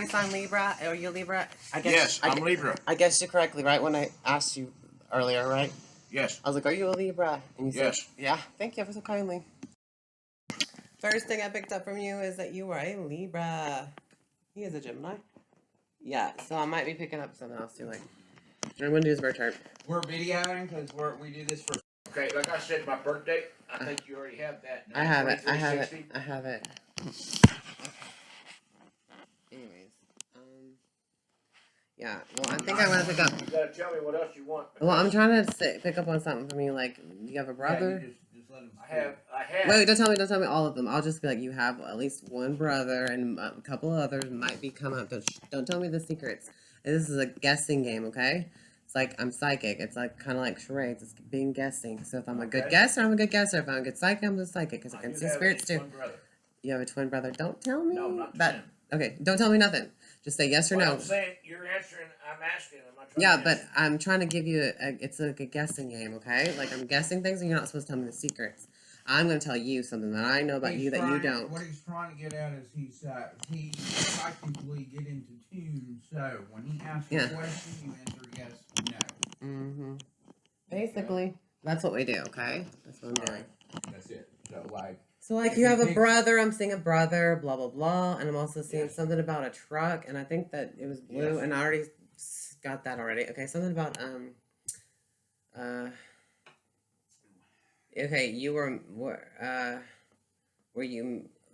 zodiac sign Libra? Are you Libra? I guess. Yes, I'm Libra. I guessed you correctly, right? When I asked you earlier, right? Yes. I was like, "Are you a Libra?" And you Yes. said, "Yeah." Thank you ever so kindly. First thing I picked up from you is that you were a Libra. He is a Gemini. Yeah, so I might be picking up something else too. Like, I'm gonna do his birth chart. We're videoing because we do this for. Okay, like I said, my birthday. I think you already have that. I have it. I have it. I have it. Anyways, yeah. Well, I think I want to pick up. You gotta tell me what else you want. Well, I'm trying to pick up on something from you. Like, do you have a brother? Yeah, you just let him. I have. Wait, don't tell me all of them. I'll just be like, you have at least one brother, and a couple others might be coming up. Don't tell me the secrets. And this is a guessing game, okay? It's like I'm psychic. It's like kind of like charades. It's being guessing. So if I'm a good guesser, I'm a good guesser. If I'm a good psychic, I'm a psychic because I can see spirits too. You have a twin brother. Don't tell me. No, not that. Okay, don't tell me nothing. Just say yes or no. I'm saying you're answering. I'm asking. I'm not trying yeah, to but I'm trying to give you it's like a guessing game, okay? Like I'm guessing things, and you're not supposed to tell me the secrets. I'm going to tell you something that I know about you that you don't. What he's trying to get at is he psychically get into tune. So when he asks a question, you answer yes, no. Mm-hmm. Basically, that's what we do. Okay, that's what I'm doing. That's it. So like you have a brother. I'm seeing a brother. Blah blah blah, and I'm also seeing something about a truck, and I think that it was blue, and I already got that already. Okay, something about Okay, you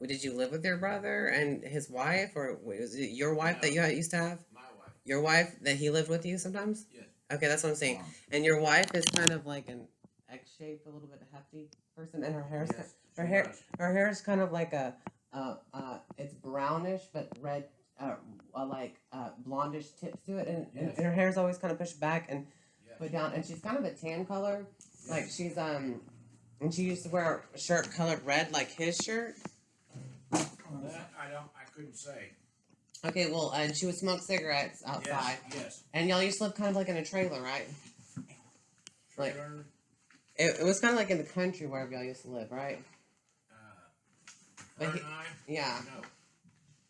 did you live with your brother and his wife, or was it your wife that you used to have? My wife. Your wife that he lived with you sometimes? Yes. Okay, that's what I'm saying. And your wife is kind of like an X-shaped, a little bit hefty person, and her hair's her hair is kind of like it's brownish but red, like blondish tips to it, and her hair's always kind of pushed back and put down, and she's kind of a tan color, like she's and she used to wear a shirt colored red like his shirt. That I couldn't say. Okay, well, and she would smoke cigarettes outside. Yes. And y'all used to live kind of like in a trailer, right? Like it was kind of like in the country wherever y'all used to live, right? Yeah. No.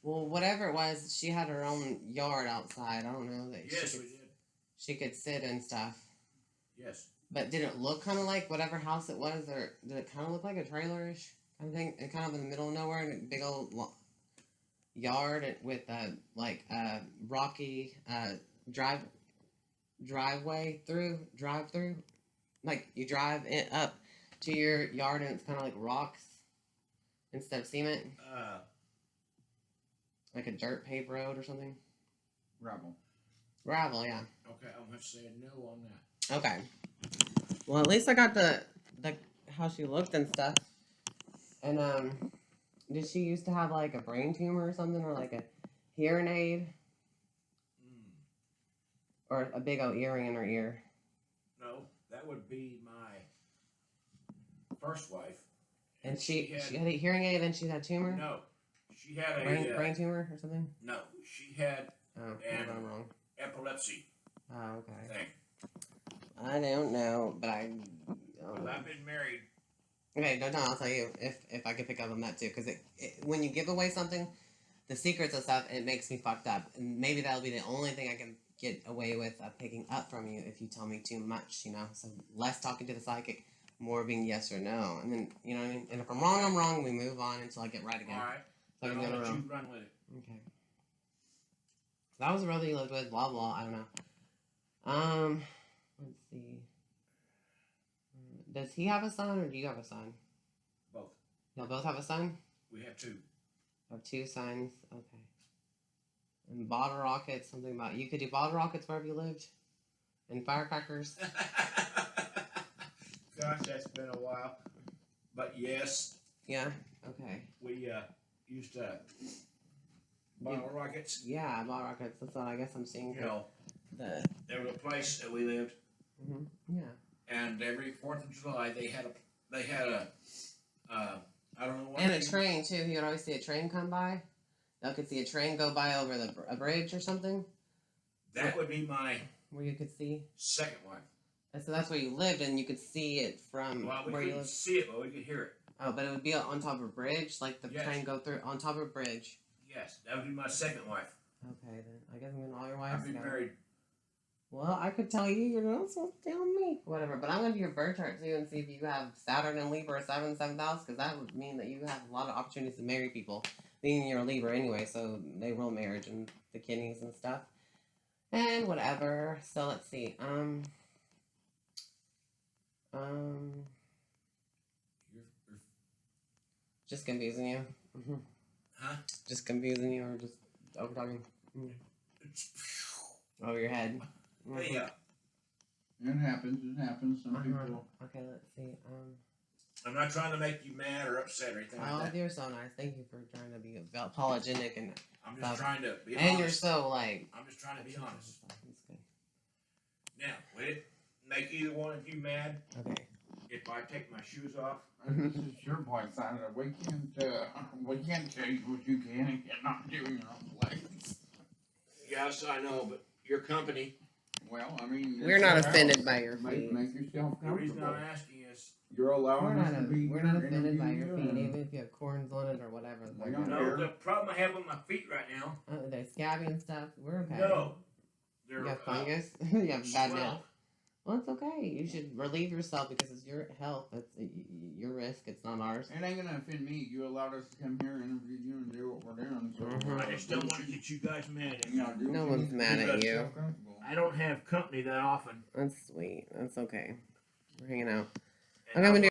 Well, whatever it was, she had her own yard outside. I don't know that. Yes, we did. She could sit and stuff. Yes. But did it look kind of like whatever house it was, or did it kind of look like a trailerish kind of thing? And kind of in the middle of nowhere, in a big old yard with rocky drive through. Like you drive it up to your yard and it's kind of like rocks instead of cement. Like a dirt paved road or something. Gravel, yeah. Okay, I'm gonna say no on that. Okay. Well, at least I got the how she looked and stuff. And did she used to have like a brain tumor or something, or like a hearing aid, or a big old earring in her ear? No, that would be my first wife. And she had a hearing aid, and she had a tumor. No, she had a brain tumor or something. No, she had I'm wrong. Epilepsy. Oh, okay. Thing. I don't know, but Well, I've been married. Okay, no, I'll tell you if I could pick up on that too, because when you give away something, the secrets and stuff, it makes me fucked up, and maybe that'll be the only thing I can get away with picking up from you if you tell me too much, you know. So less talking to the psychic, more being yes or no, and then you know what I mean. And if I'm wrong, I'm wrong. We move on until I get right again. All right. So I can go you run with it. Okay. That was the brother you lived with. Blah blah. I don't know. Let's see. Does he have a son, or do you have a son? Both. Y'all both have a son? We have two. Have two sons? Okay. And bottle rockets, something about... You could do bottle rockets wherever you lived? And firecrackers? Gosh, that's been a while. But yes. Yeah? Okay. We used to... Bottle rockets? Yeah, bottle rockets. That's what I guess I'm seeing. You know, there was a place that we lived. Mm-hmm. Yeah. And every 4th of July, they had a I don't know what. And a train too. You would always see a train come by. Y'all could see a train go by over a bridge or something. That would be my. Where you could see. Second wife. And so that's where you lived, and you could see it from where you lived. We couldn't see it, but we could hear it. Oh, but it would be on top of a bridge, like the train go through on top of a bridge. Yes, that would be my second wife. Okay, then. I guess I'm getting all your I've wives been together. married. Well, I could tell you, you're not supposed to tell me. Whatever. But I'm going to do your birth chart too and see if you have Saturn and Libra or 7th house, because that would mean that you have a lot of opportunities to marry people. Being you're a Libra anyway, so they will marriage and the kidneys and stuff. And whatever. So let's see. Just confusing you. Huh? Just confusing you, or just over talking over your head. Hey, yeah. It happens. It happens. Some people. Okay, let's see. I'm not trying to make you mad or upset or anything Oh, like that. you're so nice. Thank you for trying to be apologetic and. I'm just trying to be and honest. you're so like. I'm just trying to be honest. That's good. Now, would it make either one of you mad Okay. if I take my shoes off? This is your place. We can't tell you what you can and cannot do in your own place. Yes, I know, but your company. Well, I mean, We're not offended by your feet. Make yourself The reason comfortable. I'm asking is, You're allowing us to be. We're not offended by your interview feet, you, even if you have corns on it or whatever. We don't no, care. the problem I have with my feet right now. They're scabby and stuff. We're okay. No, they're You have fungus. You have bad nails. swell. Well, it's okay. You should relieve yourself because it's your health. It's your risk. It's not ours. It ain't gonna offend me. You allowed us to come here and interview you and do what we're doing. So Mhm. I just don't want to get you guys mad at me. You know, do No what one's you need to mad do at to make you. yourself comfortable. I don't have company that often. That's sweet. That's okay. We're hanging out. And Okay, I'm I gonna do.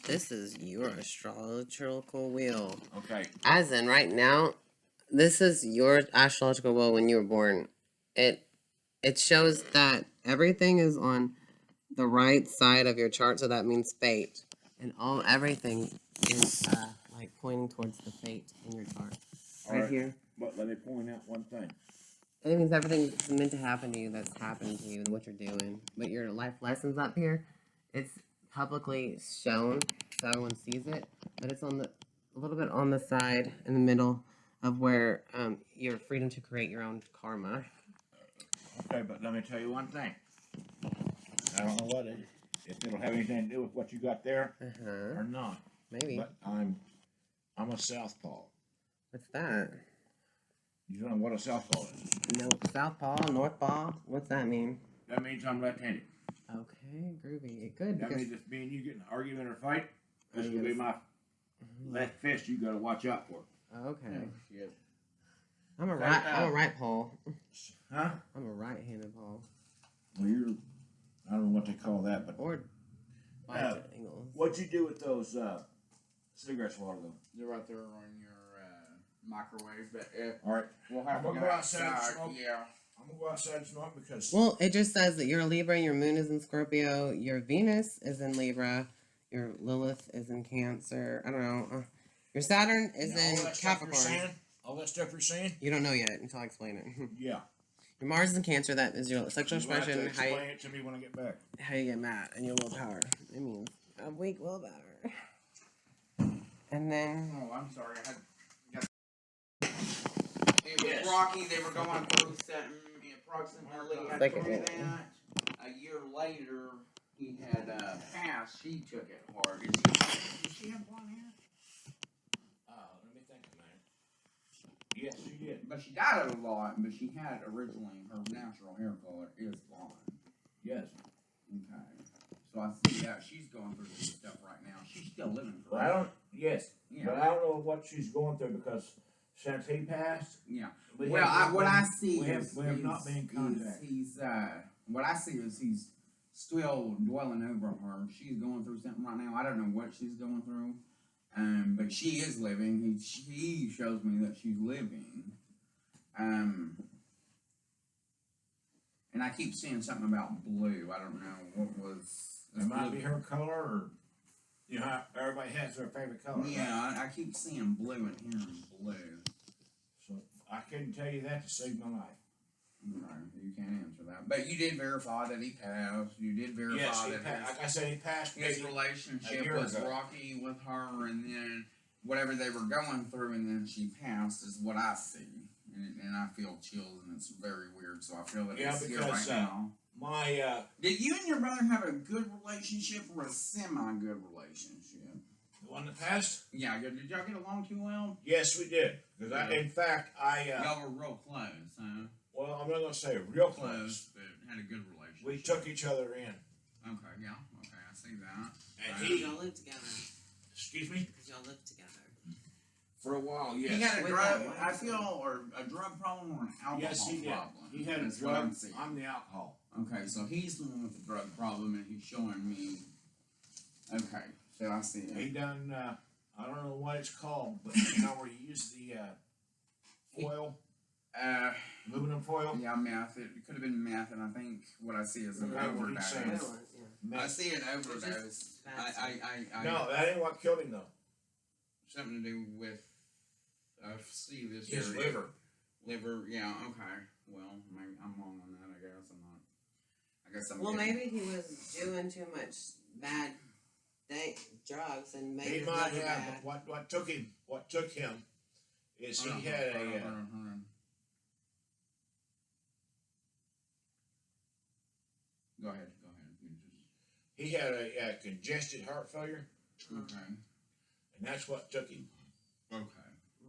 This is your astrological wheel. Okay. As in, right now, this is your astrological wheel when you were born. It shows that everything is on the right side of your chart, so that means fate, and everything is like pointing towards the fate in your chart. Right here. But let me point out one thing. It means everything that's meant to happen to you that's happened to you and what you're doing. But your life lessons up here, it's publicly shown so everyone sees it. But it's on a little bit on the side in the middle of where your freedom to create your own karma. Okay, but let me tell you one thing. I don't know if it'll have anything to do with what you got there or not. Maybe. But I'm a southpaw. What's that? You don't know what a southpaw is? No, southpaw, northpaw. What's that mean? That means I'm left-handed. Okay, groovy. Good. That Because means if me and you get in an argument or fight, this Oh, will be yes. my left fist you got to watch out for. okay. Shit. I'm a right paw. Huh? I'm a right-handed paw. Well, I don't know what they call that, but Or angles. what'd you do with those cigarettes a while ago? They're right there on your microwave. But All right. we'll have I'm to gonna go go outside and outside. smoke. Yeah. I'm going to go outside and smoke because... Well, it just says that you're a Libra, your moon is in Scorpio, your Venus is in Libra, your Lilith is in Cancer. I don't know. Your Saturn is in Capricorn. All that stuff you're saying? You don't know yet until I explain it. Yeah. Your Mars is in Cancer. That is your sexual You'll have to expression. explain it to me when I get back. How you get mad and your willpower. It means a weak willpower. And then Oh, I'm sorry. It was rocky. They were going through something approximately Second after one. that. A year later, he had passed. She took it hard. Did she have blonde hair? Let me think a minute. Yes, she did. But she dyed it a lot. But she had originally her natural hair color is blonde. Yes. Okay. So I see that she's going through this stuff right now. She's still living. But I don't... Yes. Yeah. But I don't know what she's going through because since he passed... Yeah. we Well, have what not I been- see we have not been in contact. What I see is he's still dwelling over her. She's going through something right now. I don't know what she's going through, but she is living. He shows me that she's living. And I keep seeing something about blue. I don't know what was. It might be her color or... You know how everybody has their favorite color. right? Yeah, I keep seeing blue and hearing blue. So I couldn't tell you that to save my life. No, you can't answer that. But you did verify that he passed. You did verify Yes, he that passed. Like I said, he passed his maybe relationship a year was ago. rocky with her, and then whatever they were going through, and then she passed is what I see. And I feel chills, and it's very weird. So I feel that Yeah, it's here because, right now. my... Did you and your brother have a good relationship or a semi-good relationship? one that passed? Yeah, did y'all get along too well? Yes, we did. Because in fact, Y'all were real close, huh? well, I'm not going to say real close. But had a good relationship. We took each other in. Okay, yeah, okay, I see that. And Because y'all live together. excuse me? Because y'all live together. For a while, yes. He had a With drug, that I feel, or a drug problem or an alcohol Yes, he did. problem. He had a That's what drug. I'm seeing. I'm the alcohol. Okay, so he's the one with the drug problem, and he's showing me. Okay, so I see He it. done, I don't know what it's called, but you know where you use the foil, aluminum foil? Yeah, meth. It could have been meth, and I think what I see is an Okay, what he's saying. overdose. I Meth. see an It's overdose. just bad I No, that ain't what killed him though. something to do with. I see this His area. liver. Liver, yeah, okay. Well, maybe I'm wrong on that. I guess I'm not. I guess I'm. Well, getting- maybe he was doing too much bad drugs and made He his might liver have, bad. but what took him is Hold on, he had hold on, a, hold on. Go ahead. You he had a congested heart failure, just, okay. and that's what took him. Okay.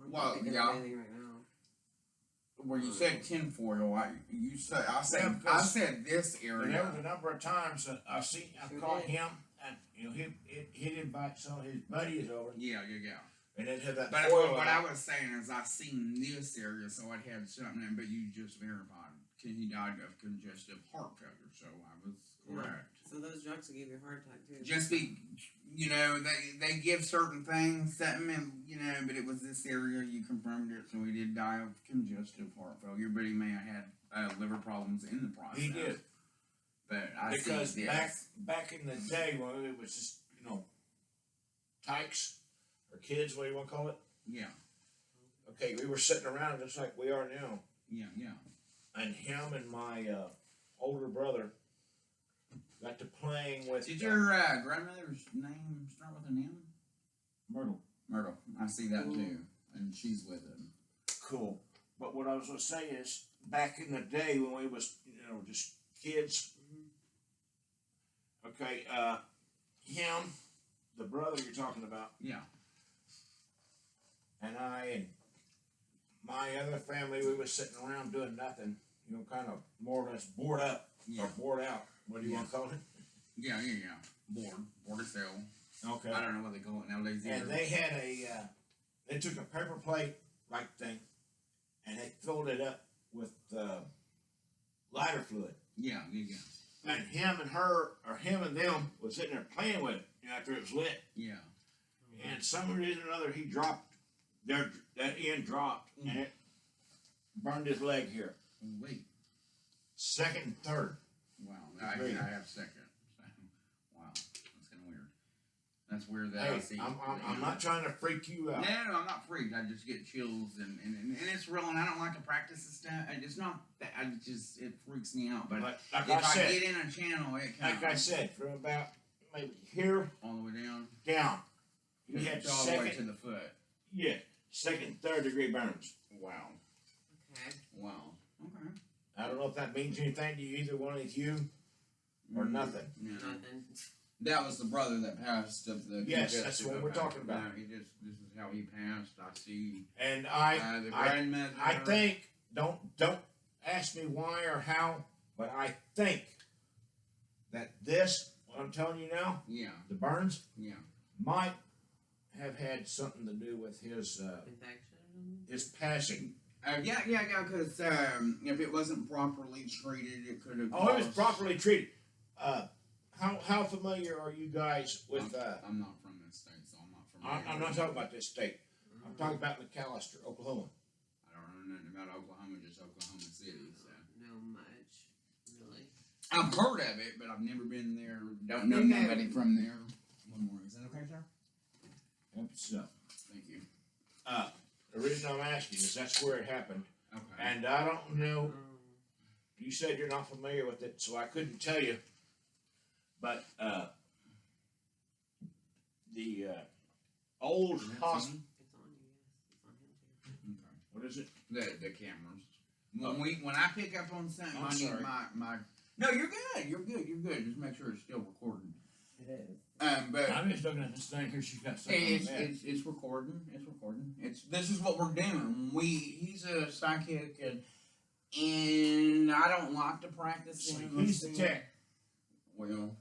I'm Well, not thinking yeah. of anything right now. Well, you said tinfoil. I said Yeah, I said this And there was area. a number of times that I've Sure caught did. him, and you know he'd invite some of his buddies over, Yeah. and they'd have that But foil what out. I was saying is I seen this area, so I'd had something, but you just verified he died of congestive heart failure, so I was correct. So those drugs will give you a heart attack too. Just be, they give certain things, something, and, but it was this area, you confirmed it, so he did die of congestive heart failure, but he may have had liver problems in the process. He did. But I Because see this. back in the day when it was just tykes or kids, what do you want to call it? Yeah. Okay, we were sitting around just like we are now, Yeah. and him and my older brother got to playing with. Did your grandmother's name start with an M? Myrtle? Myrtle. I see that too, and she's with him. Cool. But what I was going to say is, back in the day when we was just kids. Okay, him, the brother you're talking about, Yeah. and I and my other family, we was sitting around doing nothing, kind of more or less bored up Yeah. or bored out. What do you want to call it? Yeah. Board as hell. Okay. I don't know what they call it nowadays either. And they had they took a paper plate like thing, and they filled it up with lighter fluid. Yeah. And him and them was sitting there playing with it after it was lit. Yeah. And some reason or another, he dropped. That end dropped, and it burned his leg here. Wait. Second and third. Wow. I have second. So, wow. That's kind of weird. That's weird that I Hey, see. I'm not trying to freak you out. No, I'm not freaked. I just get chills, and it's real, and I don't like to practice this stuff. It's not that it freaks me out. But Like if I I said, get in a channel, it comes. like I said, from about maybe here all the way down. down, he had all the way to second, the foot. yeah, second and third degree burns. Wow. Okay. Wow. Okay. I don't know if that means anything to you, either one of you, or nothing. No. Nothing. That was the brother that passed of the. Yes, that's what we're talking about. No, this is how he passed. I see. And The grandmother. I think, don't ask me why or how, but I think that this, what I'm telling you now, Yeah. the burns, Yeah. might have had something to do with his Infection. passing. Yeah. Because if it wasn't properly treated, it could have. Oh, it was properly treated. How familiar are you guys with? I'm not from this state, so I'm not familiar. I'm not talking about this state. I'm talking about McAllister, Oklahoma. I don't know nothing about Oklahoma, just Oklahoma City. So Know much, really. I've heard of it, but I've never been there. Don't know nobody from there. One more. Is that okay, sir? So, Thank you. the reason I'm asking is that's where it happened, Okay. and I don't know. You said you're not familiar with it, so I couldn't tell you. But the old hospital. It's on you, yes. It's on him too. Okay. What is it? The cameras. When I pick up on something, I'm I need sorry. my. No, you're good. You're good. Just make sure it's still recording. It is. But I'm just looking at this thing here. She's got something on that. it's recording. It's recording. This is what we're doing. He's a psychic, and I don't like to practice So him. he's the tech. Well,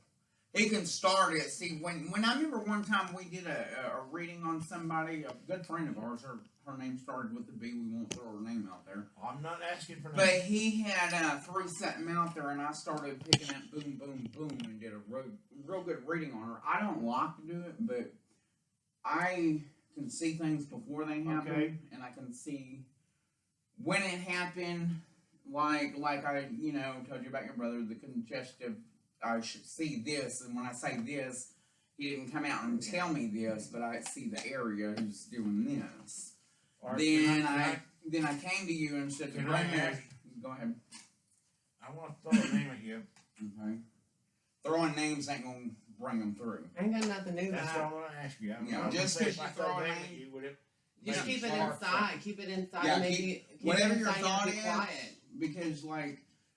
he can start it. See, when I remember one time we did a reading on somebody, a good friend of ours. Her name started with the B. We won't throw her name out there. I'm not asking for But nothing. he had threw something out there, and I started picking up boom, boom, boom, and did a real good reading on her. I don't like to do it, but I can see things before they happen, Okay. and I can see when it happened. Like I, told you about your brother, the congestive. I should see this, and when I say this, he didn't come out and tell me this, but I see the area who's doing this. Or Then can I came to you and said, Can I ask? Go ahead. I want to throw a name at you. Okay. Throwing names ain't gonna bring them through. I ain't got nothing to do with That's all that. I want to ask you. Yeah, I'm just gonna say 'cause if I you throw throw a a name name- at you, would it? Just make keep it spark inside. Keep it inside. Yeah, Maybe keep whatever it your inside thought and be is. quiet. Because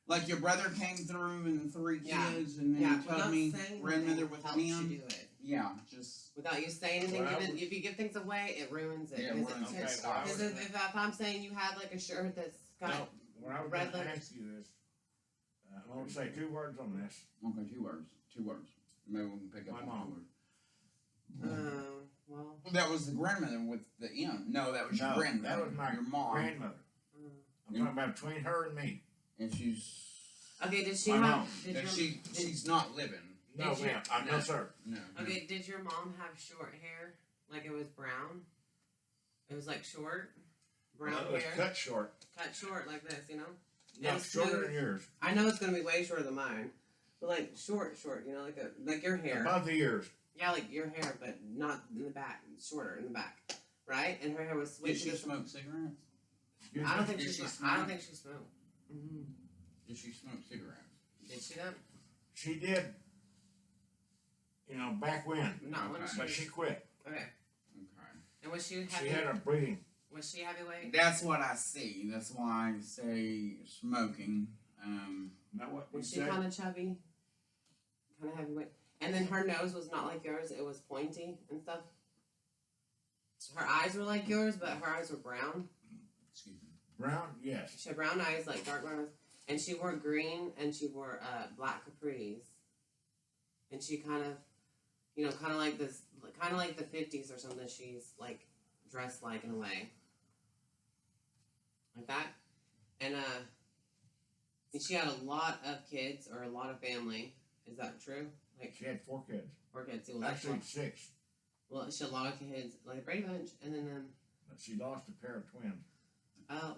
like your brother came through and 3 Yeah. kids, and then Yeah, he told without me saying grandmother anything with helps you him. do it. Yeah, just Without you saying anything, Well, if you give things away, it ruins it. Yeah, Because ruins it. because Okay, well, if I'm saying you had like a shirt that's got No, what I was red going to lips. ask you is, I'm going to say 2 words on this. okay. 2 words. 2 words. Maybe we can pick up My on mom. 2 words. well, That was the grandmother with the M. No, that was your No, grandmother. that was my your mom. grandmother. I'm Yeah. talking about between her and me. And she's okay. Did she My have? mom. Did and your, she's not living. No, Did you- ma'am. No, No. sir. No. okay, did your mom have short hair? Like it was brown? It was like short, brown Well, it was hair, cut short. cut short like this, you know. No, And shorter smooth. than yours. I know it's gonna be way shorter than mine, but like short, you know, like your hair. Above the ears. Yeah, like your hair, but not in the back, shorter in the back, right? And her hair was Did sweet. she smoke cigarettes? Excuse I don't me? think Did she she smoked. smoke? I don't think she smoked. Mm-hmm. Did she smoke cigarettes? Did she not? She did, back when. Not when Okay. she. But she quit. Okay. Okay. And was she She heavy? had a breathing. Was she heavyweight? That's what I see. That's why I say smoking. Not what you Was she said. kind of chubby? Kind of heavyweight. And then her nose was not like yours. It was pointy and stuff. Her eyes were like yours, but her eyes were brown. Excuse me. Brown, yes. She had brown eyes, like dark brown eyes. And she wore green, and she wore black capris. And she kind of, kind of like this, kind of like the 50s or something. She's like dressed like in a way, like that. And she had a lot of kids or a lot of family. Is that true? Like She had 4 kids. 4 kids. Well, that's Actually, a lot. 6. Well, she had a lot of kids, like a Brady Bunch, and then But she lost a pair of twins.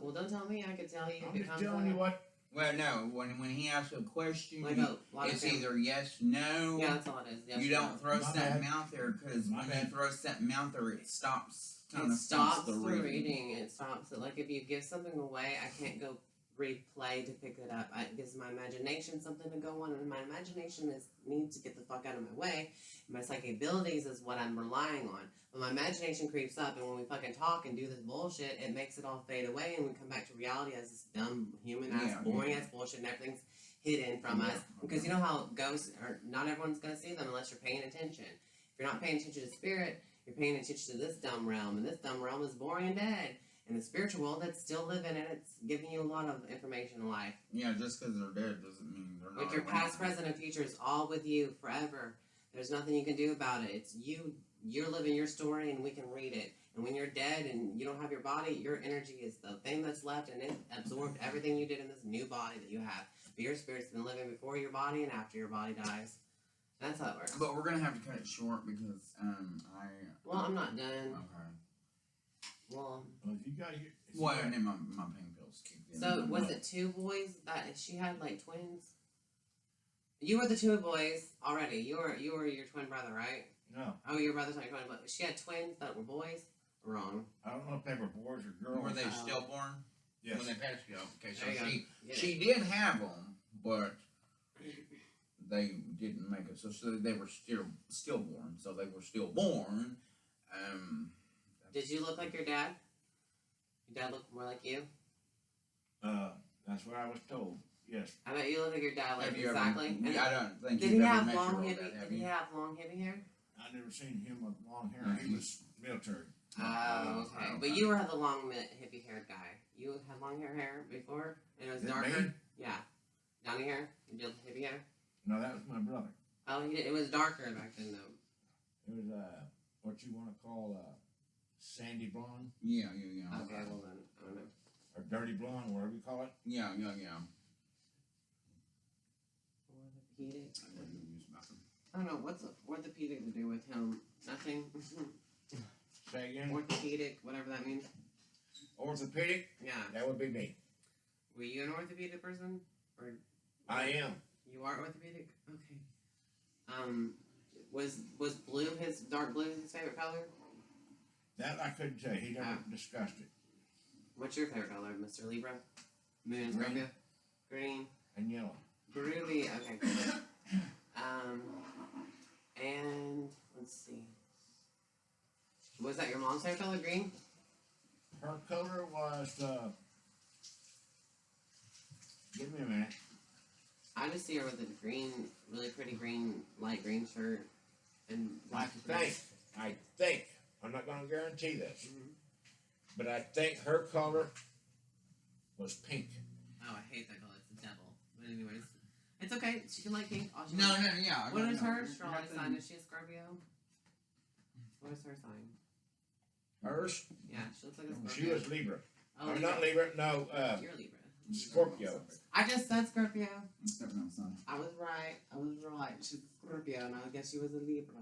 well, don't tell me. I could tell you. I'm if it just comes telling you out. what. Well, no. When he asks a question, Like a lot of it's family. either yes, no. Yeah, that's all it is. Yes, You or don't no. throw My something bad. out there because My when you bad. throw something out there, it stops. Kind It of stops the reading. reading. It stops it. Like if you give something away, I can't go replay to pick it up. It gives my imagination something to go on, and my imagination needs to get the fuck out of my way. My psychic abilities is what I'm relying on. But my imagination creeps up, and when we fucking talk and do this bullshit, it makes it all fade away, and we come back to reality as this dumb, human ass, Yeah, boring yeah. ass bullshit, and everything's hidden from Yeah, us. Because you know how ghosts are, not everyone's gonna see them unless you're paying attention. If you're not paying attention to spirit, you're paying attention to this dumb realm, and this dumb realm is boring and dead. In the spiritual world, it's still living, and it's giving you a lot of information in life. Yeah, just because they're dead doesn't mean they're not. Like your around. past, present, and future is all with you forever. There's nothing you can do about it. It's you. You're living your story, and we can read it. And when you're dead and you don't have your body, your energy is the thing that's left, and it absorbed everything you did in this new body that you have. But your spirit's been living before your body and after your body dies. That's how it works. But we're gonna have to cut it short because Well, I'm not done. Okay. Well, Well, if you got your. Well, and then my pain pills kicked in. so was it 2 boys that she had like twins? You were the 2 boys already. You were your twin brother, right? No, Oh, your brother's not your twin, but she had twins that were boys. Wrong. I don't know if they were boys or girls. Were they Oh. stillborn? Yes. When they passed you? Okay, so There you go. Get she did have them, but they didn't make it. So they were stillborn. So they were stillborn. Did you look like your dad? Your dad looked more like you? That's what I was told. Yes. I bet you look like your dad, like Have you exactly. ever? And I don't think did you've he ever have met your long old heavy? dad, have Did he you? have long heavy hair? I never seen him with long hair. He was military. Oh, okay. But you were the long, hippie-haired guy. You had long hair before, and it was Is it darker. me? Yeah, downy hair. You did hippie hair. No, that was my brother. Oh, he did. It was darker back then, though. It was what you want to call sandy blonde. Yeah. Okay, well then, I don't know. Or dirty blonde, whatever you call it. Yeah. Orthopedic. I don't know. What's orthopedic to do with him? Nothing. Say again. Orthopedic, whatever that means. Orthopedic? Yeah. That would be me. Were you an orthopedic person? Or I am. you are orthopedic? Okay. Was blue his dark blue his favorite color? That I couldn't tell you. He never discussed it. What's your favorite color, Mr. Libra? Moon and Green. Scorpio? Green. And yellow. Groovy. Okay, good. And let's see. Was that your mom's favorite color, green? Her color was, give me a minute. I just see her with a green, really pretty green, light green shirt and black. I think, I'm not going to guarantee this, but I think her color was pink. Oh, I hate that color. It's the devil. But anyways, it's okay. She can like pink. Yeah. What is her astrology sign? Is she a Scorpio? What is her sign? Hers? Yeah, she looks like a Scorpio. She was Libra. Oh, I'm not Libra, no, you're Libra. Scorpio. I just said Scorpio. Son. I was right. She's a Scorpio, and I guess she was a Libra.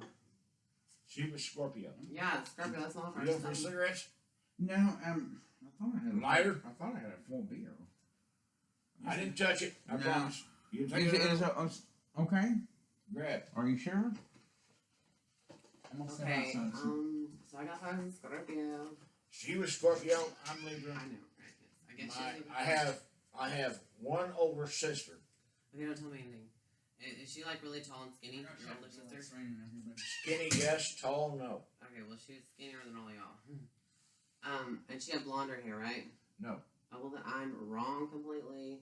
She was Scorpio. Yeah, Scorpio. That's not You her looking for sign. cigarettes? No, I thought I had Lighter? I thought I had a full beer. I didn't touch it. I No. promise. You take it out. Okay. Grab. Are you sure? Okay. So I got her as a Scorpio. She was Scorpio. I'm Libra. I know. Right? Yes. I guess she's Libra. I have one older sister. Okay, don't tell me anything. Is she like really tall and skinny? Your older sister? Skinny, yes. Tall, no. Okay, well she was skinnier than all y'all. And she had blonder hair, right? No. Oh, well then I'm wrong completely.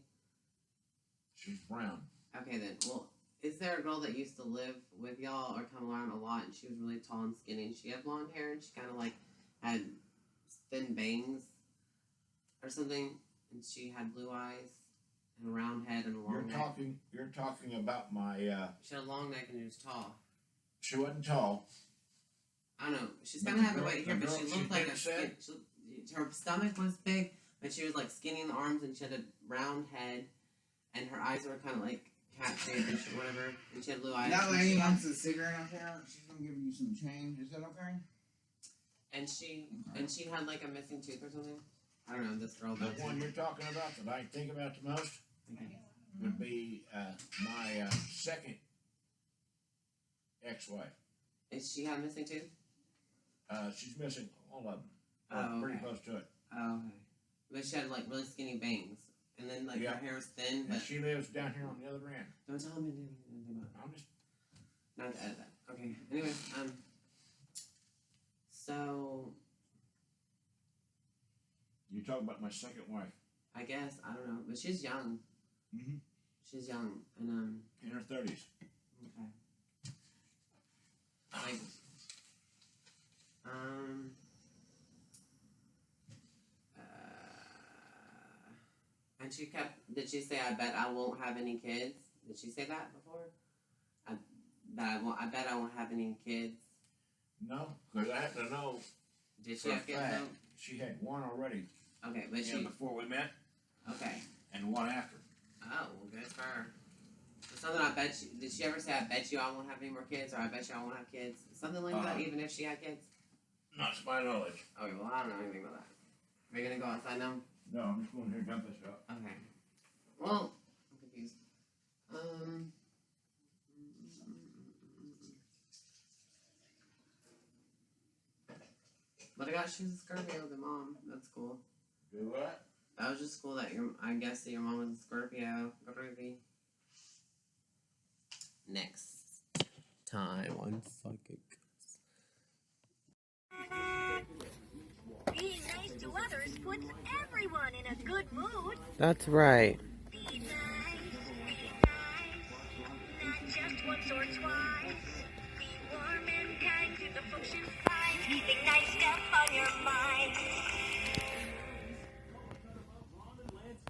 She's brown. Okay then. Well, is there a girl that used to live with y'all or come around a lot, and she was really tall and skinny, and she had blonde hair, and she kind of like had thin bangs or something, and she had blue eyes and a round head and a long neck. You're talking about my. She had a long neck and she was tall. She wasn't tall. I don't know. She's But kind of the heavy girl- weight the here, but girl she she looked like a did skin. Her stomach was big, but she was like skinny in the arms, and she had a round head, and her eyes were kind of like cat shaped and shit, whatever. And she had blue eyes. That and lady she- wants a cigarette out there. She's gonna give you some change. Is that okay? And she had like a missing tooth or something. I don't know. This girl. The one you're talking about that I think about the most would be my second ex-wife. Is she had a missing tooth? She's missing all of them. Oh, Pretty okay. close to it. Oh, okay. But she had like really skinny bangs, and then like Yeah. her hair was thin. And But she lives down here on the other end. don't tell him anything about it. I'm just. Not to edit that. Okay. Anyway, so You talk about my second wife. I guess I don't know, but she's young. Mm-hmm. She's young, and In her 30s. okay. Like, and she kept. Did she say, "I bet I won't have any kids"? Did she say that before? I bet I won't have any kids. No, because I happen to know Did For she a have kids fact. though? she had one already. Okay, but Yeah, before we met, okay. and one after. Oh, well, good for her. So something I bet you. Did she ever say, "I bet you I won't have any more kids," or "I bet you I won't have kids"? Something like that, even if she had kids. Not to my knowledge. Okay, well I don't know anything about that. Are you gonna go outside now? No, I'm just going here to dump this up. Okay. Well, I'm confused. But I got she's a Scorpio, the mom. That's cool. Do what? That was just cool that I guess that your mom was a Scorpio. Groovy. Next time on Psychic. Being nice to others puts everyone in a good mood. That's right.